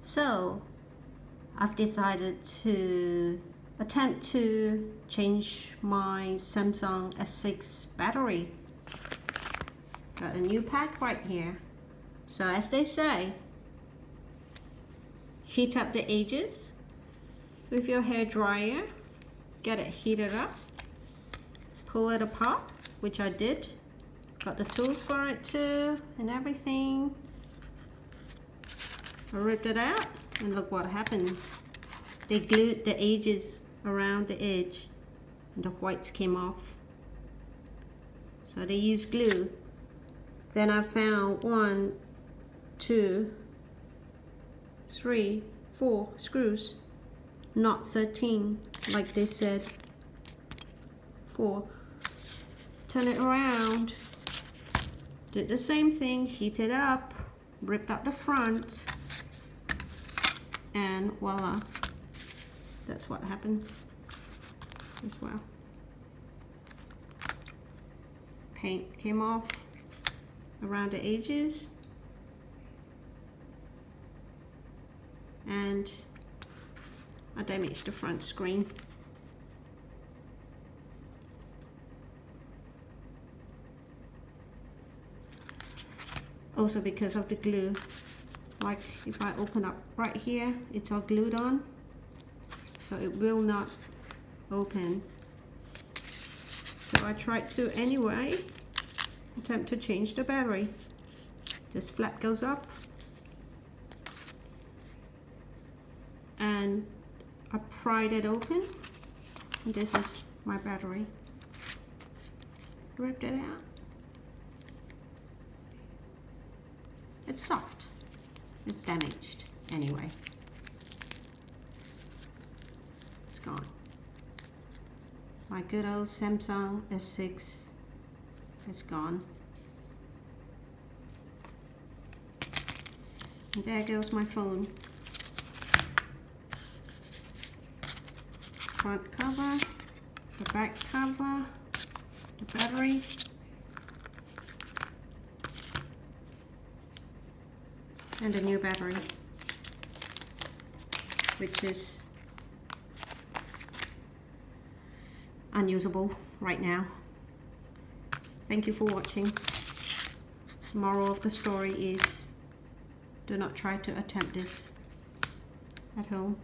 So I've decided to attempt to change my Samsung S6 battery. Got a new pack right here. So as they say, heat up the edges with your hair dryer, get it heated up, pull it apart, which I did. Got the tools for it too and everything. I ripped it out and look what happened. They glued the edges around the edge and the whites came off. So they used glue. Then I found 1, 2, 3, 4 screws, not 13 like they said. 4. Turn it around. Did the same thing, heat it up, ripped out the front, and voila, that's what happened as well. Paint came off around the edges, and I damaged the front screen. Also because of the glue. Like if I open up right here, it's all glued on, so it will not open. So I tried to anyway attempt to change the battery. This flap goes up and I pried it open, and this is my battery. Ripped it out. It's soft. It's damaged anyway. It's gone. My good old Samsung S6 is gone. And there goes my phone. Front cover, the back cover, the battery. And a new battery, which is unusable right now. Thank you for watching. Moral of the story is, do not try to attempt this at home.